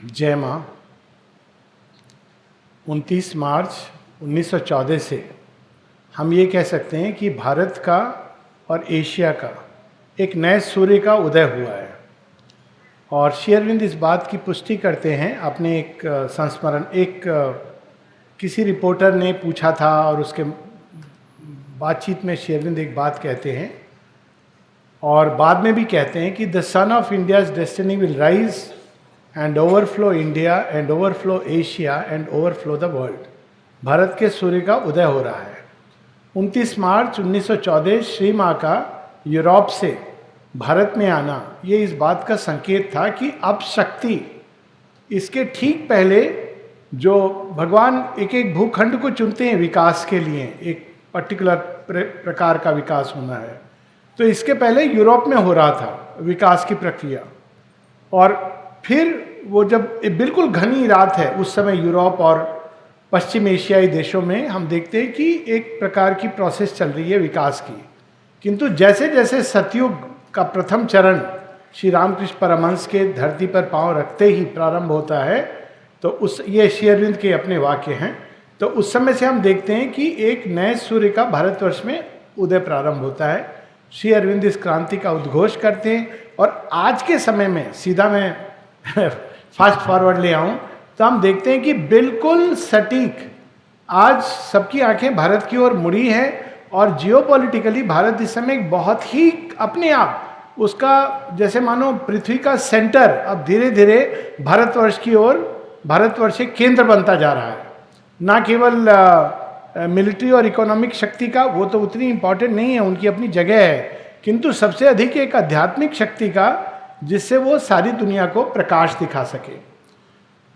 जय माँ। 29 मार्च 1914 से हम ये कह सकते हैं कि भारत का और एशिया का एक नए सूर्य का उदय हुआ है। और श्री अरविंद इस बात की पुष्टि करते हैं अपने एक संस्मरण, किसी रिपोर्टर ने पूछा था और उसके बातचीत में श्री अरविंद एक बात कहते हैं और बाद में भी कहते हैं कि the son of India's destiny will rise and overflow India and overflow Asia and overflow the world. Bharat के सूर्य का उदय हो रहा है। 29 मार्च 1914 श्री माँ का यूरोप से भारत में आना ये इस बात का संकेत था कि अब शक्ति, इसके ठीक पहले जो भगवान एक एक भूखंड को चुनते हैं विकास के लिए, एक पर्टिकुलर प्रकार का विकास होना है, तो इसके पहले यूरोप में हो रहा था विकास की प्रक्रिया। और फिर वो जब बिल्कुल घनी रात है उस समय यूरोप और पश्चिम एशियाई देशों में हम देखते हैं कि एक प्रकार की प्रोसेस चल रही है विकास की। किंतु जैसे जैसे सतयुग का प्रथम चरण श्री रामकृष्ण परमहंस के धरती पर पांव रखते ही प्रारंभ होता है, तो ये श्री अरविंद के अपने वाक्य हैं। तो उस समय से हम देखते हैं कि एक नए सूर्य का भारतवर्ष में उदय प्रारंभ होता है। श्री अरविंद इस क्रांति का उद्घोष करते हैं और आज के समय में सीधा मैं फास्ट फॉरवर्ड ले आऊं तो हम देखते हैं कि बिल्कुल सटीक आज सबकी आंखें भारत की ओर मुड़ी है और जियोपॉलिटिकली भारत इस समय एक बहुत ही अपने आप उसका जैसे मानो पृथ्वी का सेंटर अब धीरे धीरे भारतवर्ष की ओर, भारतवर्ष एक केंद्र बनता जा रहा है। ना केवल मिलिट्री और इकोनॉमिक शक्ति का, वो तो उतनी इंपॉर्टेंट नहीं है, उनकी अपनी जगह है, किंतु सबसे अधिक एक आध्यात्मिक शक्ति का जिससे वो सारी दुनिया को प्रकाश दिखा सके।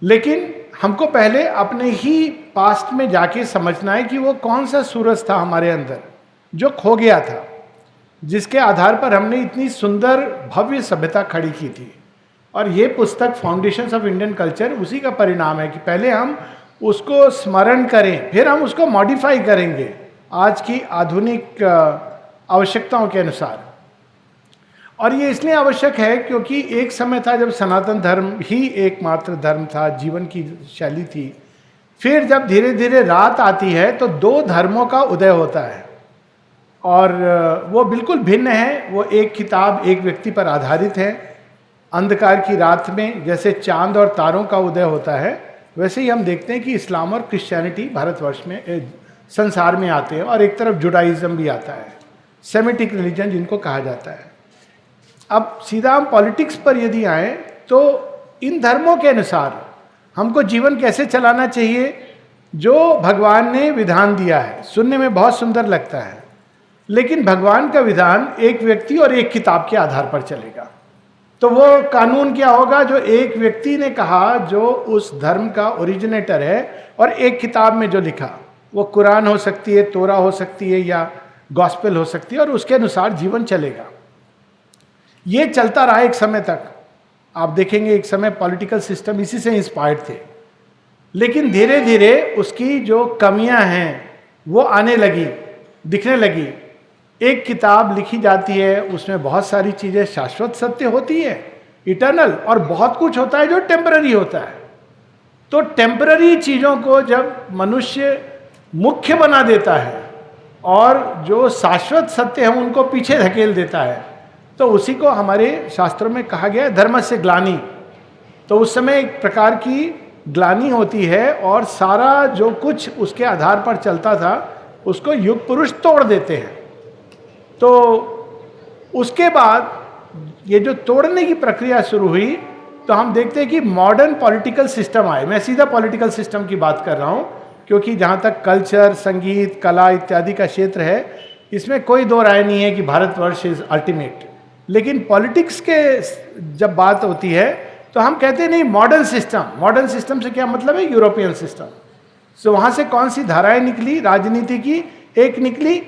लेकिन हमको पहले अपने ही पास्ट में जाके समझना है कि वो कौन सा सूरज था हमारे अंदर जो खो गया था, जिसके आधार पर हमने इतनी सुंदर भव्य सभ्यता खड़ी की थी। और ये पुस्तक फाउंडेशंस ऑफ इंडियन कल्चर उसी का परिणाम है कि पहले हम उसको स्मरण करें, फिर हम उसको मॉडिफाई करेंगे आज की आधुनिक आवश्यकताओं के अनुसार। और ये इसलिए आवश्यक है क्योंकि एक समय था जब सनातन धर्म ही एकमात्र धर्म था, जीवन की शैली थी। फिर जब धीरे धीरे रात आती है तो दो धर्मों का उदय होता है और वो बिल्कुल भिन्न है। वो एक किताब एक व्यक्ति पर आधारित है। अंधकार की रात में जैसे चांद और तारों का उदय होता है, वैसे ही हम देखते हैं कि इस्लाम और क्रिश्चियनिटी भारतवर्ष में संसार में आते हैं और एक तरफ जुडाइज्म भी आता है, सेमिटिक रिलीजन जिनको कहा जाता है। अब सीधा हम पॉलिटिक्स पर यदि आए तो इन धर्मों के अनुसार हमको जीवन कैसे चलाना चाहिए, जो भगवान ने विधान दिया है, सुनने में बहुत सुंदर लगता है, लेकिन भगवान का विधान एक व्यक्ति और एक किताब के आधार पर चलेगा। तो वो कानून क्या होगा जो एक व्यक्ति ने कहा, जो उस धर्म का ओरिजिनेटर है, और एक किताब में जो लिखा, वो कुरान हो सकती है, तोरा हो सकती है या गॉस्पेल हो सकती है, और उसके अनुसार जीवन चलेगा। ये चलता रहा एक समय तक। आप देखेंगे एक समय पॉलिटिकल सिस्टम इसी से इंस्पायर्ड थे, लेकिन धीरे धीरे उसकी जो कमियां हैं वो आने लगी, दिखने लगी। एक किताब लिखी जाती है, उसमें बहुत सारी चीज़ें शाश्वत सत्य होती है, इटर्नल, और बहुत कुछ होता है जो टेम्पररी होता है। तो टेम्पररी चीज़ों को जब मनुष्य मुख्य बना देता है और जो शाश्वत सत्य है उनको पीछे धकेल देता है, तो उसी को हमारे शास्त्रों में कहा गया है धर्म से ग्लानि। तो उस समय एक प्रकार की ग्लानि होती है और सारा जो कुछ उसके आधार पर चलता था उसको युग पुरुष तोड़ देते हैं। तो उसके बाद ये जो तोड़ने की प्रक्रिया शुरू हुई, तो हम देखते हैं कि मॉडर्न पॉलिटिकल सिस्टम आए। मैं सीधा पॉलिटिकल सिस्टम की बात कर रहा हूँ क्योंकि जहाँ तक कल्चर, संगीत, कला इत्यादि का क्षेत्र है, इसमें कोई दो राय नहीं है कि भारतवर्ष इज अल्टीमेट। लेकिन पॉलिटिक्स के जब बात होती है तो हम कहते हैं नहीं, मॉडर्न सिस्टम। मॉडर्न सिस्टम से क्या मतलब है? European system. सो वहाँ से कौन सी धाराएं निकली राजनीति की? एक निकली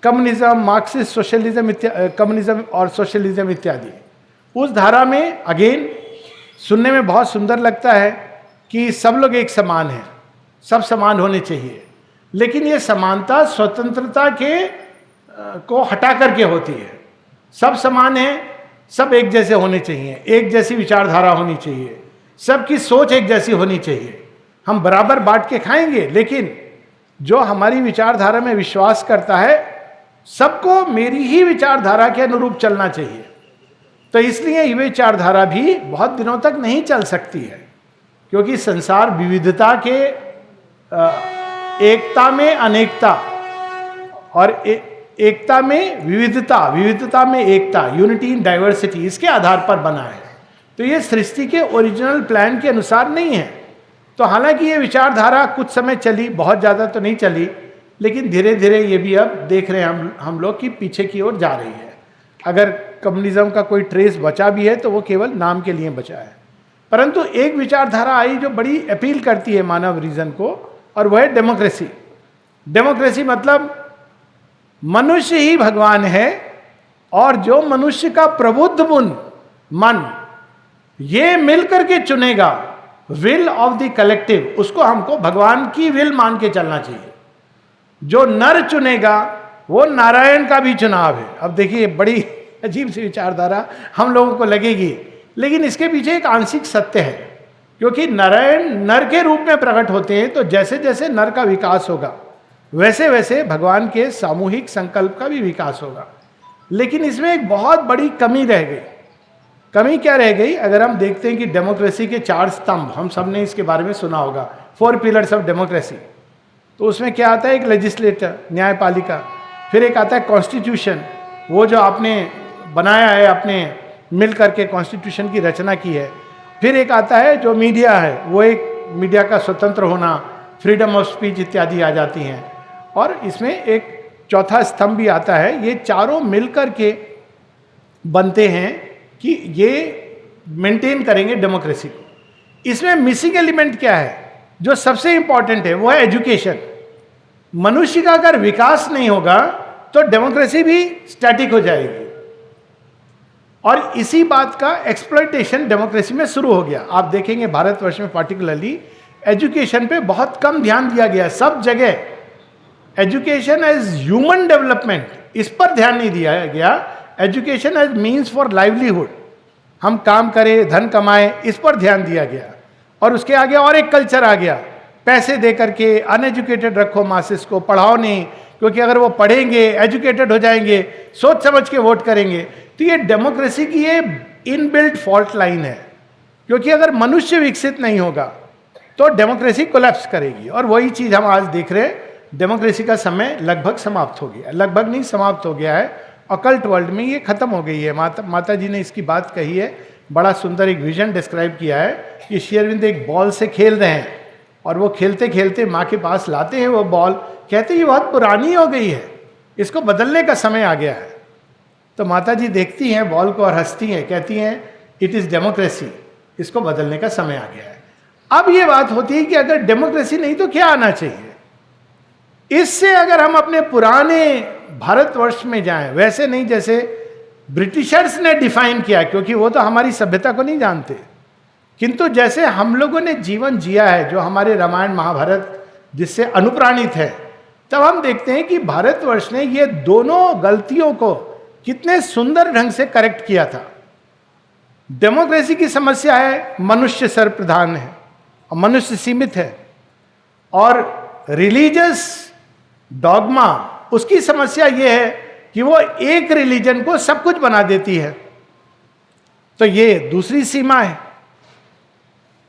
कम्युनिज्म, मार्क्सिस्ट सोशलिज्म, कम्युनिज्म और सोशलिज्म इत्यादि। उस धारा में अगेन सुनने में बहुत सुंदर लगता है कि सब लोग एक समान हैं, सब समान होने चाहिए, लेकिन ये समानता स्वतंत्रता के को हटा करके होती है। सब समान हैं, सब एक जैसे होने चाहिए, एक जैसी विचारधारा होनी चाहिए, सबकी सोच एक जैसी होनी चाहिए, हम बराबर बांट के खाएंगे, लेकिन जो हमारी विचारधारा में विश्वास करता है सबको मेरी ही विचारधारा के अनुरूप चलना चाहिए। तो इसलिए ये विचारधारा भी बहुत दिनों तक नहीं चल सकती है, क्योंकि संसार विविधता के एकता में अनेकता और एकता में विविधता, विविधता में एकता, यूनिटी इन डाइवर्सिटी, इसके आधार पर बना है। तो ये सृष्टि के ओरिजिनल प्लान के अनुसार नहीं है। तो हालांकि ये विचारधारा कुछ समय चली, बहुत ज़्यादा तो नहीं चली, लेकिन धीरे धीरे ये भी अब देख रहे हैं हम लोग कि पीछे की ओर जा रही है। अगर कम्युनिज्म का कोई ट्रेस बचा भी है तो वो केवल नाम के लिए बचा है। परंतु एक विचारधारा आई जो बड़ी अपील करती है मानव रीजन को, और वह है डेमोक्रेसी। डेमोक्रेसी मतलब मनुष्य ही भगवान है, और जो मनुष्य का प्रबुद्ध मन ये मिलकर के चुनेगा विल ऑफ द कलेक्टिव, उसको हमको भगवान की विल मान के चलना चाहिए। जो नर चुनेगा वो नारायण का भी चुनाव है। अब देखिए बड़ी अजीब सी विचारधारा हम लोगों को लगेगी, लेकिन इसके पीछे एक आंशिक सत्य है, क्योंकि नारायण नर के रूप में प्रकट होते हैं, तो जैसे जैसे नर का विकास होगा वैसे वैसे भगवान के सामूहिक संकल्प का भी विकास होगा। लेकिन इसमें एक बहुत बड़ी कमी रह गई। कमी क्या रह गई? अगर हम देखते हैं कि डेमोक्रेसी के 4 स्तंभ, हम सब ने इसके बारे में सुना होगा, 4 पिलर्स ऑफ डेमोक्रेसी। तो उसमें क्या आता है? एक लेजिस्लेटर, न्यायपालिका, फिर एक आता है कॉन्स्टिट्यूशन, वो जो आपने बनाया है, आपने मिल करके कॉन्स्टिट्यूशन की रचना की है। फिर एक आता है जो मीडिया है, वो एक मीडिया का स्वतंत्र होना, फ्रीडम ऑफ स्पीच इत्यादि आ जाती हैं। और इसमें एक चौथा स्तंभ भी आता है। ये चारों मिलकर के बनते हैं कि ये मेंटेन करेंगे डेमोक्रेसी को। इसमें मिसिंग एलिमेंट क्या है? जो सबसे इंपॉर्टेंट है वो है एजुकेशन। मनुष्य का अगर विकास नहीं होगा तो डेमोक्रेसी भी स्टैटिक हो जाएगी। और इसी बात का एक्सप्लॉयटेशन डेमोक्रेसी में शुरू हो गया। आप देखेंगे भारतवर्ष में पार्टिकुलरली एजुकेशन पे बहुत कम ध्यान दिया गया। सब जगह एजुकेशन एज ह्यूमन डेवलपमेंट, इस पर ध्यान नहीं दिया गया। Education as means for livelihood, हम काम करें, धन कमाएं, इस पर ध्यान दिया गया। और उसके आगे और एक कल्चर आ गया, पैसे दे करके अनएजुकेटेड रखो मासेस को, पढ़ाओ नहीं, क्योंकि अगर वो पढ़ेंगे, एजुकेटेड हो जाएंगे, सोच समझ के वोट करेंगे। तो ये डेमोक्रेसी की ये इनबिल्ट फॉल्ट लाइन है, क्योंकि अगर मनुष्य विकसित नहीं होगा तो डेमोक्रेसी कोलैप्स करेगी। और वही चीज़ हम आज देख रहे हैं। डेमोक्रेसी का समय लगभग समाप्त हो गया, लगभग नहीं समाप्त हो गया है। ऑकल्ट वर्ल्ड में ये खत्म हो गई है। माता जी ने इसकी बात कही है, बड़ा सुंदर एक विजन डिस्क्राइब किया है कि श्री अरविंद एक बॉल से खेल रहे हैं, और वो खेलते खेलते माँ के पास लाते हैं वो बॉल, कहते ये बहुत पुरानी हो गई है, इसको बदलने का समय आ गया है। तो माता जी देखती हैं बॉल को और हंसती हैं, कहती हैं इट इज़ डेमोक्रेसी, इसको बदलने का समय आ गया है। अब ये बात होती है कि अगर डेमोक्रेसी नहीं तो क्या आना चाहिए? इससे अगर हम अपने पुराने भारतवर्ष में जाएं, वैसे नहीं जैसे ब्रिटिशर्स ने डिफाइन किया, क्योंकि वो तो हमारी सभ्यता को नहीं जानते, किंतु जैसे हम लोगों ने जीवन जिया है, जो हमारे रामायण महाभारत जिससे अनुप्राणित है, तब हम देखते हैं कि भारतवर्ष ने ये दोनों गलतियों को कितने सुंदर ढंग से करेक्ट किया था। डेमोक्रेसी की समस्या है मनुष्य सर्वप्रधान है और मनुष्य सीमित है, और रिलीजियस डॉगमा, उसकी समस्या यह है कि वो एक रिलीजन को सब कुछ बना देती है। तो ये दूसरी सीमा है।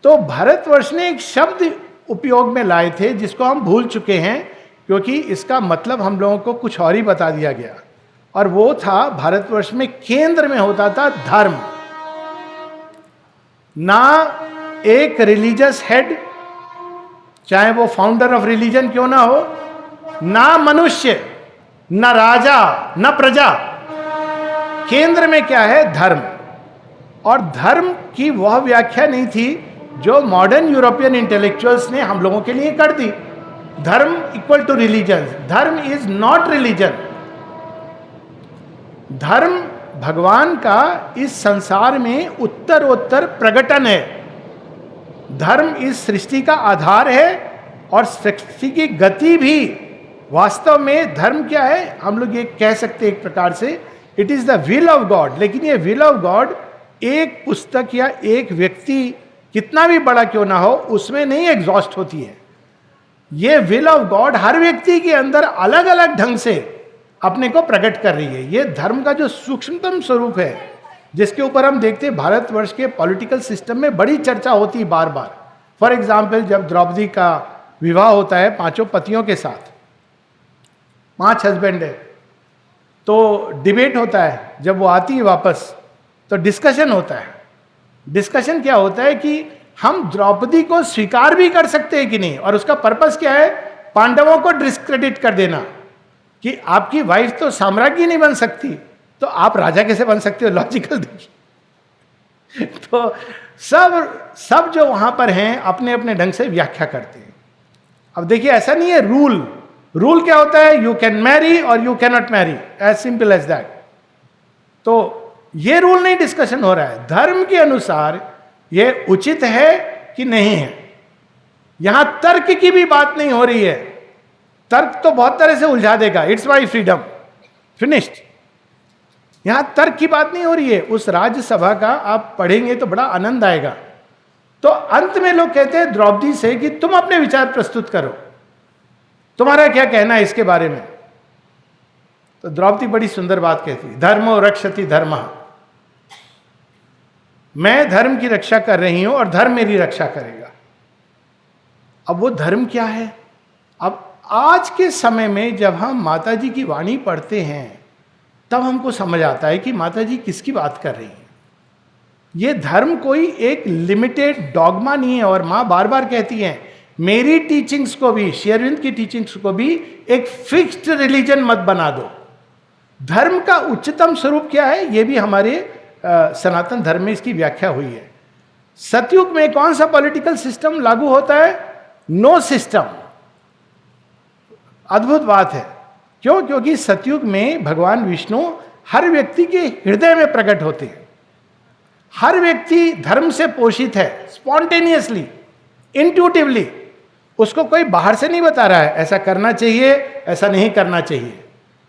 तो भारतवर्ष ने एक शब्द उपयोग में लाए थे जिसको हम भूल चुके हैं, क्योंकि इसका मतलब हम लोगों को कुछ और ही बता दिया गया, और वो था भारतवर्ष में केंद्र में होता था धर्म। ना एक रिलीजियस हेड, चाहे वो फाउंडर ऑफ रिलीजन क्यों ना हो, ना मनुष्य, न राजा, न प्रजा, केंद्र में क्या है? धर्म। और धर्म की वह व्याख्या नहीं थी जो मॉडर्न यूरोपियन इंटेलेक्चुअल्स ने हम लोगों के लिए कर दी। धर्म इक्वल टू रिलीजन। धर्म इज नॉट रिलीजन। धर्म भगवान का इस संसार में उत्तरोत्तर प्रकटन है। धर्म इस सृष्टि का आधार है, और सृष्टि की गति भी वास्तव में धर्म क्या है? हम लोग ये कह सकते हैं एक प्रकार से it is the will of God. लेकिन ये विल ऑफ गॉड एक पुस्तक या एक व्यक्ति कितना भी बड़ा क्यों ना हो, उसमें नहीं एग्जॉस्ट होती है। ये विल ऑफ गॉड हर व्यक्ति के अंदर अलग अलग ढंग से अपने को प्रकट कर रही है। ये धर्म का जो सूक्ष्मतम स्वरूप है, जिसके ऊपर हम देखते हैं भारतवर्ष के पॉलिटिकल सिस्टम में बड़ी चर्चा होती है बार बार। फॉर एग्जाम्पल, जब द्रौपदी का विवाह होता है 5 पतियों के साथ, 5 हस्बैंड है, तो डिबेट होता है। जब वो आती है वापस तो डिस्कशन होता है। डिस्कशन क्या होता है कि हम द्रौपदी को स्वीकार भी कर सकते हैं कि नहीं, और उसका पर्पस क्या है, पांडवों को डिस्क्रेडिट कर देना कि आपकी वाइफ तो साम्राज्ञी नहीं बन सकती, तो आप राजा कैसे बन सकते हो, लॉजिकल देखिए। तो सब जो वहां पर हैं अपने अपने ढंग से व्याख्या करते हैं। अब देखिए, ऐसा नहीं है रूल क्या होता है, यू कैन मैरी और you can not marry, as simple as that. तो ये रूल नहीं डिस्कशन हो रहा है, धर्म के अनुसार ये उचित है कि नहीं है। यहां तर्क की भी बात नहीं हो रही है, तर्क तो बहुत तरह से उलझा देगा, इट्स माई फ्रीडम, फिनिश्ड। यहां तर्क की बात नहीं हो रही है। उस राज्यसभा का आप पढ़ेंगे तो बड़ा आनंद आएगा। तो अंत में लोग कहते हैं द्रौपदी से कि तुम अपने विचार प्रस्तुत करो, तुम्हारा क्या कहना है इसके बारे में। तो द्रौपदी बड़ी सुंदर बात कहती है, धर्मो रक्षति धर्मः, मैं धर्म की रक्षा कर रही हूं और धर्म मेरी रक्षा करेगा। अब वो धर्म क्या है? अब आज के समय में जब हम माता जी की वाणी पढ़ते हैं तब हमको समझ आता है कि माता जी किसकी बात कर रही हैं। ये धर्म कोई एक लिमिटेड डॉगमा नहीं है। और माँ बार बार कहती हैं, मेरी टीचिंग्स को भी, श्री अरविंद की टीचिंग्स को भी एक फिक्स्ड रिलीजन मत बना दो। धर्म का उच्चतम स्वरूप क्या है, ये भी हमारे सनातन धर्म में इसकी व्याख्या हुई है। सतयुग में कौन सा पॉलिटिकल सिस्टम लागू होता है? No system. अद्भुत बात है। क्यों? क्योंकि सतयुग में भगवान विष्णु हर व्यक्ति के हृदय में प्रकट होते हैं। हर व्यक्ति धर्म से पोषित है, स्पॉन्टेनियसली, इंट्यूटिवली। उसको कोई बाहर से नहीं बता रहा है ऐसा करना चाहिए, ऐसा नहीं करना चाहिए,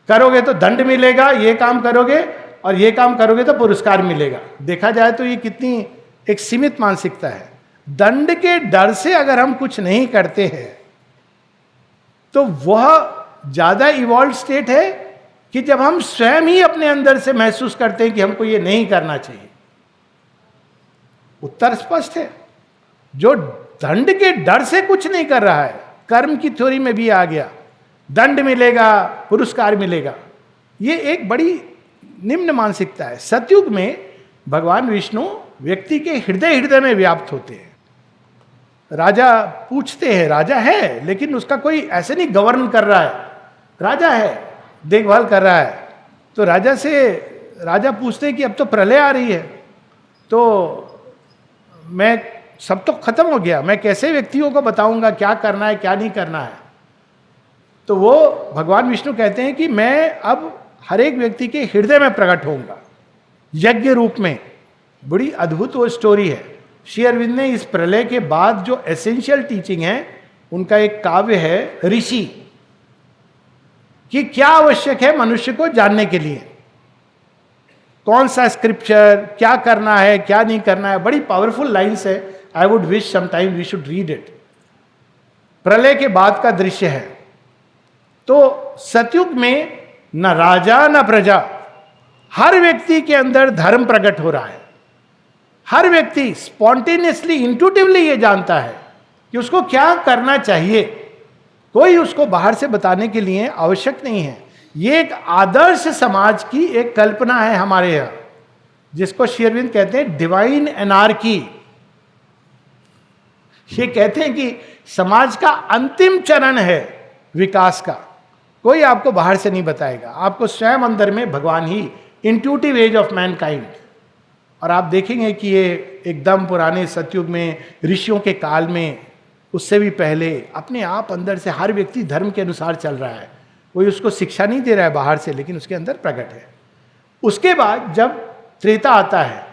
करोगे तो दंड मिलेगा, ये काम करोगे और ये काम करोगे तो पुरस्कार मिलेगा। देखा जाए तो ये कितनी एक सीमित मानसिकता है। दंड के डर से अगर हम कुछ नहीं करते हैं तो वह ज्यादा इवॉल्व स्टेट है कि जब हम स्वयं ही अपने अंदर से महसूस करते हैं कि हमको ये नहीं करना चाहिए। उत्तर स्पष्ट है। जो दंड के डर से कुछ नहीं कर रहा है, कर्म की थ्योरी में भी आ गया, दंड मिलेगा, पुरस्कार मिलेगा, ये एक बड़ी निम्न मानसिकता है। सतयुग में भगवान विष्णु व्यक्ति के हृदय हृदय में व्याप्त होते हैं। राजा पूछते हैं, राजा है लेकिन उसका कोई ऐसे नहीं गवर्न कर रहा है, राजा है, देखभाल कर रहा है। तो राजा पूछते हैं कि अब तो प्रलय आ रही है, तो मैं सब तो खत्म हो गया, मैं कैसे व्यक्तियों को बताऊंगा क्या करना है क्या नहीं करना है। तो वो भगवान विष्णु कहते हैं कि मैं अब हर एक व्यक्ति के हृदय में प्रकट होऊंगा यज्ञ रूप में। बड़ी अद्भुत वो स्टोरी है। श्री अरविंद ने इस प्रलय के बाद जो एसेंशियल टीचिंग है, उनका एक काव्य है ऋषि, कि क्या आवश्यक है मनुष्य को जानने के लिए, कौन सा स्क्रिप्चर, क्या करना है क्या नहीं करना है। बड़ी पावरफुल लाइन्स है। I would wish some time we should read it. प्रलय के बाद का दृश्य है। तो सतयुग में न राजा न प्रजा, हर व्यक्ति के अंदर धर्म प्रकट हो रहा है। हर व्यक्ति स्पॉन्टेनियसली, इंट्यूटिवली ये जानता है कि उसको क्या करना चाहिए। कोई उसको बाहर से बताने के लिए आवश्यक नहीं है। ये एक आदर्श समाज की एक कल्पना है हमारे यहाँ, जिसको श्री अरविंद कहते हैं डिवाइन एनार्की। ये कहते हैं कि समाज का अंतिम चरण है विकास का। कोई आपको बाहर से नहीं बताएगा, आपको स्वयं अंदर में भगवान ही, इंट्यूटिव एज ऑफ मैनकाइंड। और आप देखेंगे कि ये एकदम पुराने सतयुग में, ऋषियों के काल में, उससे भी पहले अपने आप अंदर से हर व्यक्ति धर्म के अनुसार चल रहा है। कोई उसको शिक्षा नहीं दे रहा है बाहर से, लेकिन उसके अंदर प्रकट है। उसके बाद जब त्रेता आता है,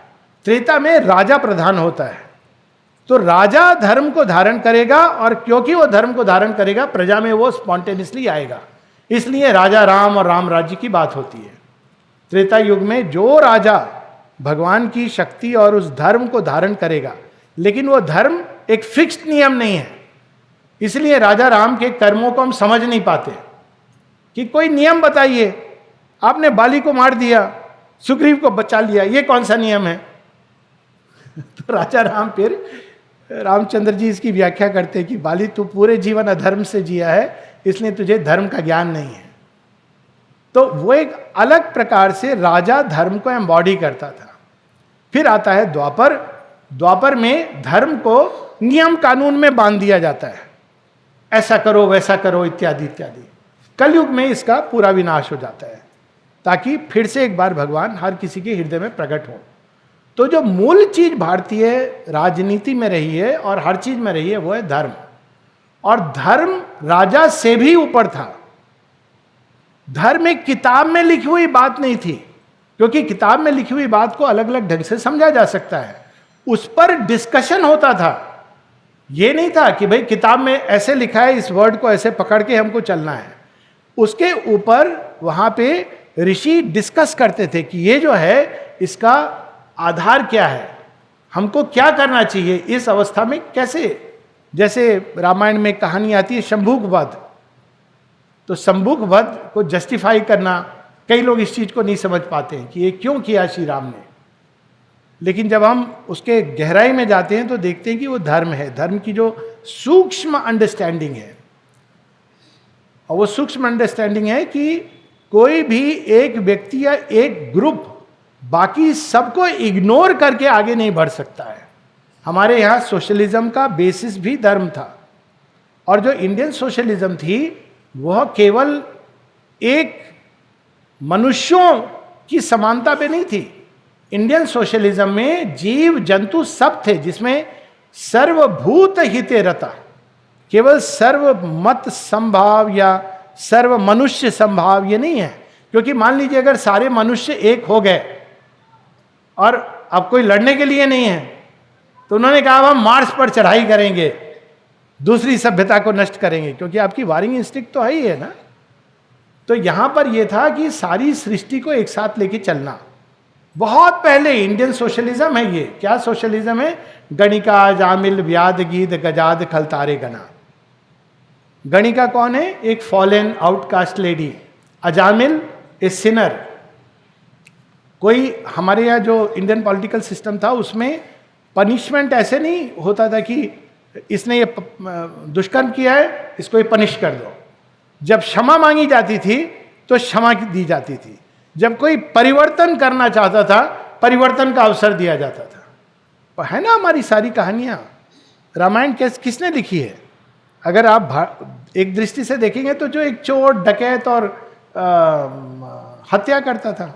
त्रेता में राजा प्रधान होता है। तो राजा धर्म को धारण करेगा, और क्योंकि वो धर्म को धारण करेगा प्रजा में वो स्पॉन्टेनियसली आएगा। इसलिए राजा राम और राम राज्य की बात होती है। त्रेता युग में जो राजा भगवान की शक्ति और उस धर्म को धारण करेगा, लेकिन वो धर्म एक फिक्स्ड नियम नहीं है। इसलिए राजा राम के कर्मों को हम समझ नहीं पाते कि कोई नियम बताइए, आपने बाली को मार दिया, सुग्रीव को बचा लिया, ये कौन सा नियम है? तो राजा राम फिर रामचंद्र जी इसकी व्याख्या करते हैं कि बाली तू पूरे जीवन अधर्म से जिया है, इसलिए तुझे धर्म का ज्ञान नहीं है। तो वो एक अलग प्रकार से राजा धर्म को एम्बॉडी करता था। फिर आता है द्वापर। द्वापर में धर्म को नियम कानून में बांध दिया जाता है, ऐसा करो वैसा करो इत्यादि इत्यादि। कलयुग में इसका पूरा विनाश हो जाता है, ताकि फिर से एक बार भगवान हर किसी के हृदय में प्रकट हो। तो जो मूल चीज भारतीय राजनीति में रही है और हर चीज में रही है वो है धर्म। और धर्म राजा से भी ऊपर था। धर्म एक किताब में लिखी हुई बात नहीं थी, क्योंकि किताब में लिखी हुई बात को अलग अलग ढंग से समझा जा सकता है, उस पर डिस्कशन होता था। यह नहीं था कि भाई किताब में ऐसे लिखा है, इस वर्ड को ऐसे पकड़ के हमको चलना है। उसके ऊपर वहां पे ऋषि डिस्कस करते थे कि ये जो है इसका आधार क्या है, हमको क्या करना चाहिए इस अवस्था में, कैसे। जैसे रामायण में कहानी आती है शंभुक वध, तो शंभुक वध को जस्टिफाई करना, कई लोग इस चीज को नहीं समझ पाते हैं कि ये क्यों किया श्री राम ने। लेकिन जब हम उसके गहराई में जाते हैं तो देखते हैं कि वो धर्म है, धर्म की जो सूक्ष्म अंडरस्टैंडिंग है। और वो सूक्ष्म अंडरस्टैंडिंग है कि कोई भी एक व्यक्ति या एक ग्रुप बाकी सबको इग्नोर करके आगे नहीं बढ़ सकता है। हमारे यहाँ सोशलिज्म का बेसिस भी धर्म था, और जो इंडियन सोशलिज्म थी वह केवल एक मनुष्यों की समानता पे नहीं थी। इंडियन सोशलिज्म में जीव जंतु सब थे, जिसमें सर्वभूत हिते रता, केवल सर्वमत संभाव या सर्व मनुष्य संभाव ये नहीं है। क्योंकि मान लीजिए अगर सारे मनुष्य एक हो गए और अब कोई लड़ने के लिए नहीं है, तो उन्होंने कहा अब हम मार्स पर चढ़ाई करेंगे, दूसरी सभ्यता को नष्ट करेंगे, क्योंकि आपकी वारिंग इंस्टिंक्ट तो है ही है ना। तो यहां पर यह था कि सारी सृष्टि को एक साथ लेके चलना। बहुत पहले इंडियन सोशलिज्म है ये। क्या सोशलिज्म है? गणिका जामिल व्याध गीत गजाद खलतारे गना। गणिका कौन है? एक फॉलन आउटकास्ट लेडी। अजामिल ए सिनर। कोई हमारे यहाँ जो इंडियन पॉलिटिकल सिस्टम था उसमें पनिशमेंट ऐसे नहीं होता था कि इसने ये दुष्कर्म किया है इसको ये पनिश कर दो। जब क्षमा मांगी जाती थी तो क्षमा दी जाती थी। जब कोई परिवर्तन करना चाहता था परिवर्तन का अवसर दिया जाता था। है ना हमारी सारी कहानियां। रामायण किसने लिखी है? अगर आप एक दृष्टि से देखेंगे तो जो एक चोर डकैत और हत्या करता था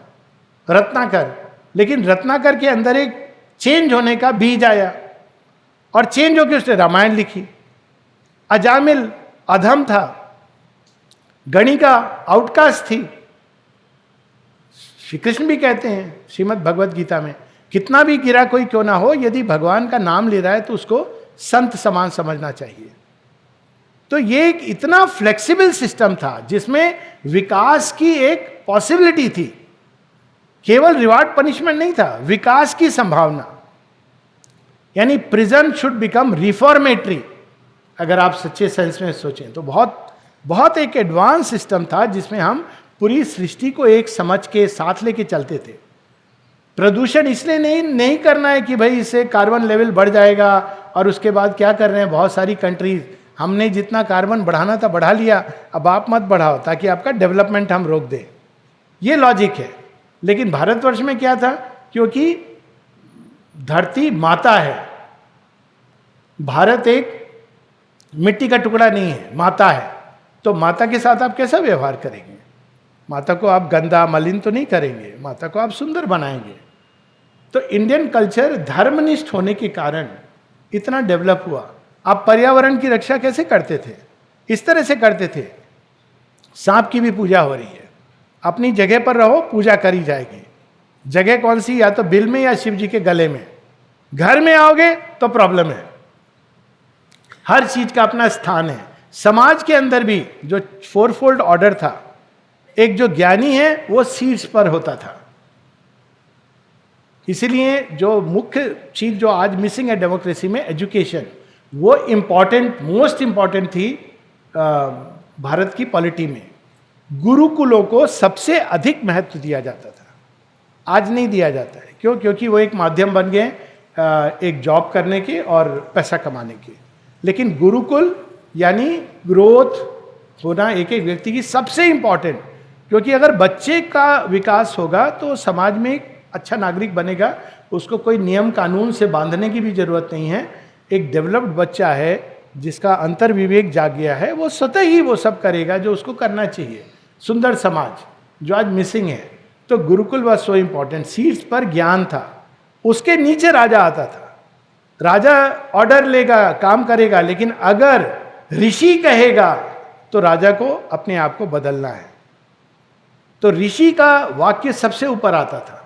रत्नाकर, लेकिन रत्नाकर के अंदर एक चेंज होने का बीज आया और चेंज होकर उसने रामायण लिखी। अजामिल अधम था, गणिका आउटकास्ट थी। श्री कृष्ण भी कहते हैं श्रीमद् भगवद गीता में, कितना भी गिरा कोई क्यों ना हो, यदि भगवान का नाम ले रहा है तो उसको संत समान समझना चाहिए। तो ये एक इतना फ्लेक्सिबल सिस्टम था जिसमें विकास की एक पॉसिबिलिटी थी। केवल रिवार्ड पनिशमेंट नहीं था, विकास की संभावना। यानी प्रिजन शुड बिकम रिफॉर्मेटरी। अगर आप सच्चे सेंस में सोचें तो बहुत बहुत एक एडवांस सिस्टम था जिसमें हम पूरी सृष्टि को एक समझ के साथ लेके चलते थे। प्रदूषण इसलिए नहीं करना है कि भाई इससे कार्बन लेवल बढ़ जाएगा और उसके बाद क्या कर रहे हैं बहुत सारी कंट्रीज, हमने जितना कार्बन बढ़ाना था बढ़ा लिया, अब आप मत बढ़ाओ ताकि आपका डेवलपमेंट हम रोक दें। ये लॉजिक है। लेकिन भारतवर्ष में क्या था? क्योंकि धरती माता है, भारत एक मिट्टी का टुकड़ा नहीं है, माता है। तो माता के साथ आप कैसा व्यवहार करेंगे? माता को आप गंदा मलिन तो नहीं करेंगे, माता को आप सुंदर बनाएंगे। तो इंडियन कल्चर धर्मनिष्ठ होने के कारण इतना डेवलप हुआ। आप पर्यावरण की रक्षा कैसे करते थे? इस तरह से करते थे, सांप की भी पूजा हो रही है, अपनी जगह पर रहो, पूजा करी जाएगी। जगह कौन सी? या तो बिल में या शिव जी के गले में। घर में आओगे तो प्रॉब्लम है। हर चीज का अपना स्थान है। समाज के अंदर भी जो फोरफोल्ड ऑर्डर था, एक जो ज्ञानी है वो शीर्ष पर होता था, इसीलिए जो मुख्य चीज जो आज मिसिंग है डेमोक्रेसी में, एजुकेशन, वो इम्पॉर्टेंट, मोस्ट इम्पॉर्टेंट थी भारत की पॉलिटी में। गुरुकुलों को सबसे अधिक महत्व दिया जाता था, आज नहीं दिया जाता है। क्यों? क्योंकि वो एक माध्यम बन गए एक जॉब करने के और पैसा कमाने के। लेकिन गुरुकुल यानी ग्रोथ होना एक एक व्यक्ति की सबसे इंपॉर्टेंट, क्योंकि अगर बच्चे का विकास होगा तो समाज में एक अच्छा नागरिक बनेगा, उसको कोई नियम कानून से बांधने की भी जरूरत नहीं है। एक डेवलप्ड बच्चा है जिसका अंतर्विवेक जाग गया है, वो स्वतः ही वो सब करेगा जो उसको करना चाहिए। सुंदर समाज जो आज मिसिंग है। तो Gurukul was so important. Seats पर ज्ञान था, उसके नीचे राजा आता था। राजा ऑर्डर लेगा, काम करेगा, लेकिन अगर ऋषि कहेगा तो राजा को अपने आप को बदलना है। तो ऋषि का वाक्य सबसे ऊपर आता था,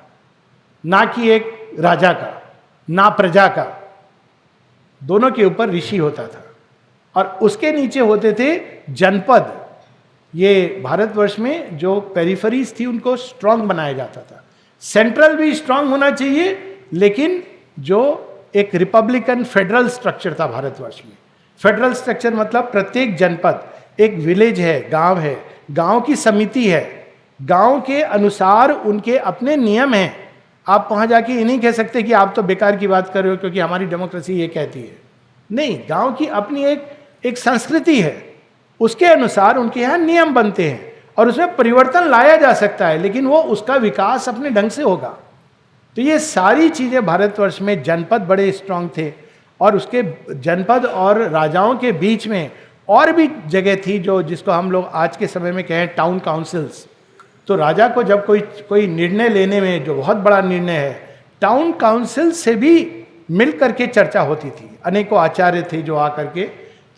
ना कि एक राजा का, ना प्रजा का, दोनों के ऊपर ऋषि होता था। और उसके नीचे होते थे जनपद। ये भारतवर्ष में जो पेरिफेरीज थी उनको स्ट्रांग बनाया जाता था। सेंट्रल भी स्ट्रांग होना चाहिए, लेकिन जो एक रिपब्लिकन फेडरल स्ट्रक्चर था भारतवर्ष में। फेडरल स्ट्रक्चर मतलब प्रत्येक जनपद एक विलेज है, गांव है, गांव की समिति है, गांव के अनुसार उनके अपने नियम हैं। आप वहां जाके ये नहीं कह सकते कि आप तो बेकार की बात कर रहे हो क्योंकि हमारी डेमोक्रेसी ये कहती है। नहीं, गांव की अपनी एक संस्कृति है, उसके अनुसार उनके यहाँ नियम बनते हैं और उसमें परिवर्तन लाया जा सकता है, लेकिन वो उसका विकास अपने ढंग से होगा। तो ये सारी चीजें भारतवर्ष में, जनपद बड़े स्ट्रांग थे और उसके जनपद और राजाओं के बीच में और भी जगह थी जो जिसको हम लोग आज के समय में कहें टाउन काउंसिल्स। तो राजा को जब कोई निर्णय लेने में, जो बहुत बड़ा निर्णय है, टाउन काउंसिल से भी मिल करके चर्चा होती थी। अनेकों आचार्य थे जो आकर के,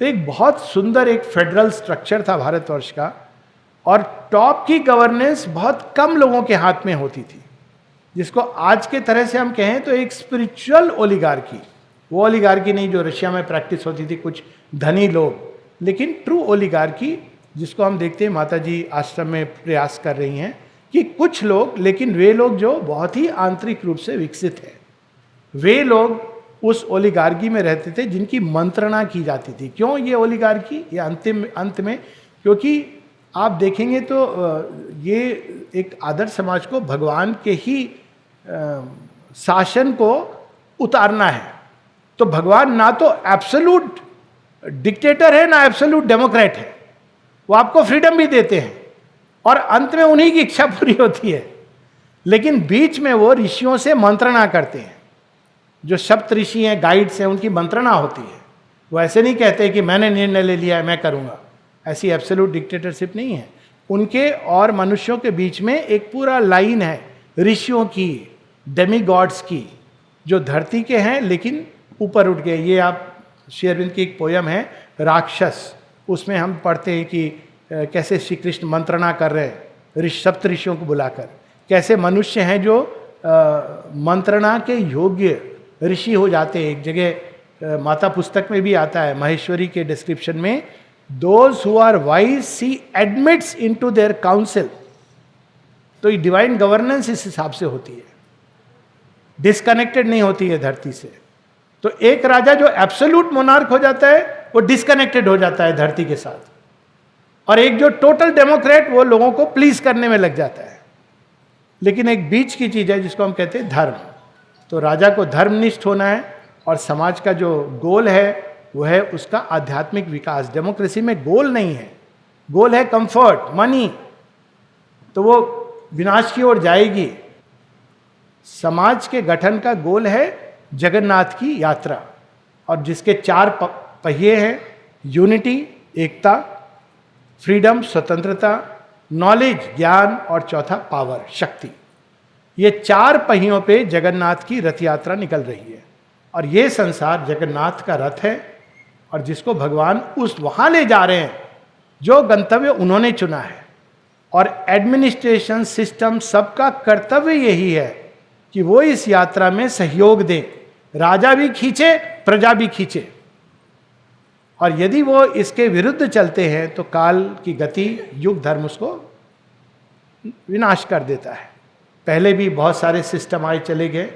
तो एक बहुत सुंदर एक फेडरल स्ट्रक्चर था भारतवर्ष का। और टॉप की गवर्नेंस बहुत कम लोगों के हाथ में होती थी, जिसको आज के तरह से हम कहें तो एक स्पिरिचुअल ओलिगार्की। वो ओलिगार्की नहीं जो रशिया में प्रैक्टिस होती थी, कुछ धनी लोग, लेकिन ट्रू ओलिगार्की जिसको हम देखते हैं माता जी आश्रम में प्रयास कर रही हैं कि कुछ लोग, लेकिन वे लोग जो बहुत ही आंतरिक रूप से विकसित हैं, वे लोग उस ओलिगार्की में रहते थे जिनकी मंत्रणा की जाती थी। क्यों ये ओलिगार्की? ये अंत में क्योंकि आप देखेंगे तो ये एक आदर्श समाज को भगवान के ही शासन को उतारना है। तो भगवान ना तो एब्सोल्यूट डिक्टेटर है ना एब्सोल्यूट डेमोक्रेट है, वो आपको फ्रीडम भी देते हैं और अंत में उन्हीं की इच्छा पूरी होती है। लेकिन बीच में वो ऋषियों से मंत्रणा करते हैं, जो सप्त ऋषि हैं, गाइड्स हैं, उनकी मंत्रणा होती है। वो ऐसे नहीं कहते कि मैंने निर्णय ले लिया है मैं करूंगा, ऐसी एब्सोल्यूट डिक्टेटरशिप नहीं है। उनके और मनुष्यों के बीच में एक पूरा लाइन है ऋषियों की, डेमीगॉड्स की, जो धरती के हैं लेकिन ऊपर उठ गए। ये आप श्री अरविंद की एक पोयम है राक्षस, उसमें हम पढ़ते हैं कि कैसे श्री कृष्ण मंत्रणा कर रहे हैं सप्त ऋषियों को बुलाकर, कैसे मनुष्य हैं जो मंत्रणा के योग्य ऋषि हो जाते हैं। एक जगह माता पुस्तक में भी आता है, महेश्वरी के डिस्क्रिप्शन में, those who are wise see admits into their council. तो ये डिवाइन गवर्नेंस इस हिसाब से होती है, डिस्कनेक्टेड नहीं होती है धरती से। तो एक राजा जो एब्सोल्यूट मोनार्क हो जाता है वो डिस्कनेक्टेड हो जाता है धरती के साथ, और एक जो टोटल डेमोक्रेट वो लोगों को प्लीज करने में लग जाता है। लेकिन एक बीच की चीज है जिसको हम कहते हैं धर्म। तो राजा को धर्मनिष्ठ होना है और समाज का जो गोल है वो है उसका आध्यात्मिक विकास। डेमोक्रेसी में गोल नहीं है, गोल है कंफर्ट, मनी, तो वो विनाश की ओर जाएगी। समाज के गठन का गोल है जगन्नाथ की यात्रा, और जिसके 4 पहिए हैं, यूनिटी एकता, फ्रीडम स्वतंत्रता, नॉलेज ज्ञान, और चौथा पावर शक्ति। ये 4 पहियों पे जगन्नाथ की रथ यात्रा निकल रही है, और ये संसार जगन्नाथ का रथ है, और जिसको भगवान वहां ले जा रहे हैं जो गंतव्य उन्होंने चुना है। और एडमिनिस्ट्रेशन सिस्टम सबका कर्तव्य यही है कि वो इस यात्रा में सहयोग दें, राजा भी खींचे प्रजा भी खींचे। और यदि वो इसके विरुद्ध चलते हैं तो काल की गति, युग धर्म उसको विनाश कर देता है। पहले भी बहुत सारे सिस्टम आए चले गए,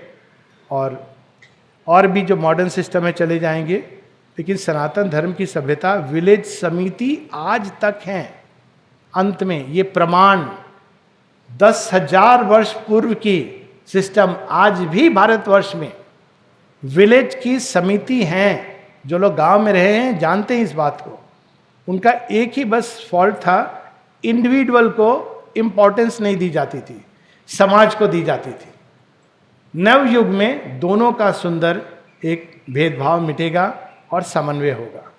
और भी जो मॉडर्न सिस्टम है चले जाएंगे, लेकिन सनातन धर्म की सभ्यता विलेज समिति आज तक है। अंत में ये प्रमाण 10,000 वर्ष पूर्व की सिस्टम आज भी भारतवर्ष में विलेज की समिति हैं। जो लोग गांव में रहे हैं जानते हैं इस बात को। उनका एक ही बस फॉल्ट था, इंडिविजुअल को इंपॉर्टेंस नहीं दी जाती थी, समाज को दी जाती थी। नव युग में दोनों का सुंदर एक भेदभाव मिटेगा और समन्वय होगा।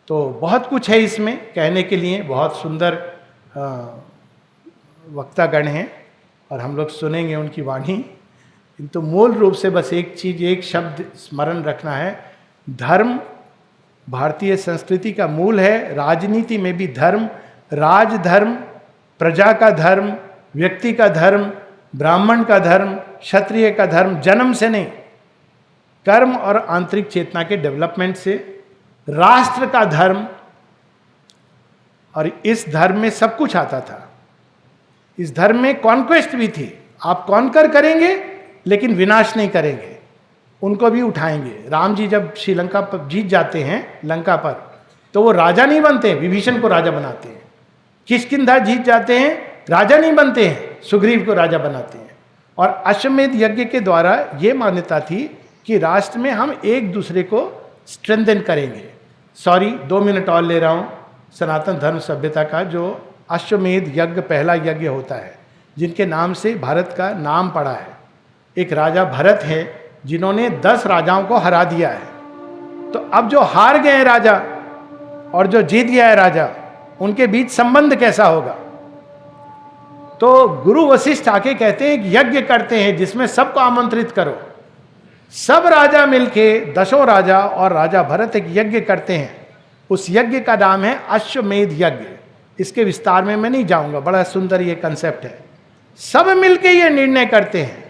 तो बहुत कुछ है इसमें कहने के लिए, बहुत सुंदर वक्तागण हैं और हम लोग सुनेंगे उनकी वाणी। किंतु मूल रूप से बस एक चीज, एक शब्द स्मरण रखना है, धर्म भारतीय संस्कृति का मूल है। राजनीति में भी धर्म, राजधर्म, प्रजा का धर्म, व्यक्ति का धर्म, ब्राह्मण का धर्म, क्षत्रिय का धर्म, जन्म से नहीं, कर्म और आंतरिक चेतना के डेवलपमेंट से, राष्ट्र का धर्म। और इस धर्म में सब कुछ आता था। इस धर्म में कॉन्क्वेस्ट भी थी। आप कॉन्कर करेंगे लेकिन विनाश नहीं करेंगे, उनको भी उठाएंगे। राम जी जब श्रीलंका पर जीत जाते हैं, लंका पर, तो वो राजा नहीं बनते, विभीषण को राजा बनाते हैं। किष्किंधा जीत जाते हैं, राजा नहीं बनते हैं, सुग्रीव को राजा बनाते हैं। और अश्वमेध यज्ञ के द्वारा ये मान्यता थी कि राष्ट्र में हम एक दूसरे को स्ट्रेंथन करेंगे। 2 मिनट और ले रहा हूँ। सनातन धर्म सभ्यता का जो अश्वमेध यज्ञ पहला यज्ञ होता है, जिनके नाम से भारत का नाम पड़ा है। एक राजा भरत है जिन्होंने 10 राजाओं को हरा दिया है। तो अब जो हार गए हैं राजा और जो जीत गया है राजा, उनके बीच संबंध कैसा होगा? तो गुरु वशिष्ठ आके कहते हैं कि यज्ञ करते हैं जिसमें सबको आमंत्रित करो। सब राजा मिलके, 10 राजा और राजा भरत एक यज्ञ करते हैं। उस यज्ञ का नाम है अश्वमेध यज्ञ। इसके विस्तार में मैं नहीं जाऊंगा, बड़ा सुंदर ये कंसेप्ट है। सब मिलके ये निर्णय करते हैं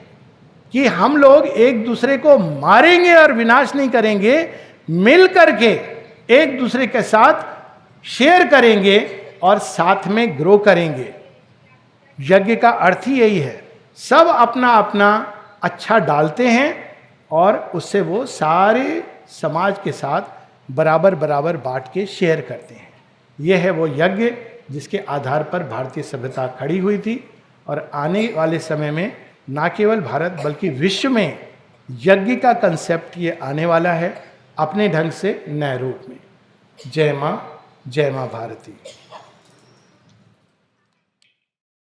कि हम लोग एक दूसरे को मारेंगे और विनाश नहीं करेंगे, मिल करके एक दूसरे के साथ शेयर करेंगे और साथ में ग्रो करेंगे। यज्ञ का अर्थ ही यही है। सब अपना अपना अच्छा डालते हैं और उससे वो सारे समाज के साथ बराबर बराबर बांट के शेयर करते हैं। यह है वो यज्ञ जिसके आधार पर भारतीय सभ्यता खड़ी हुई थी। और आने वाले समय में ना केवल भारत बल्कि विश्व में यज्ञ का कंसेप्ट ये आने वाला है अपने ढंग से नए रूप में। जय माँ भारती।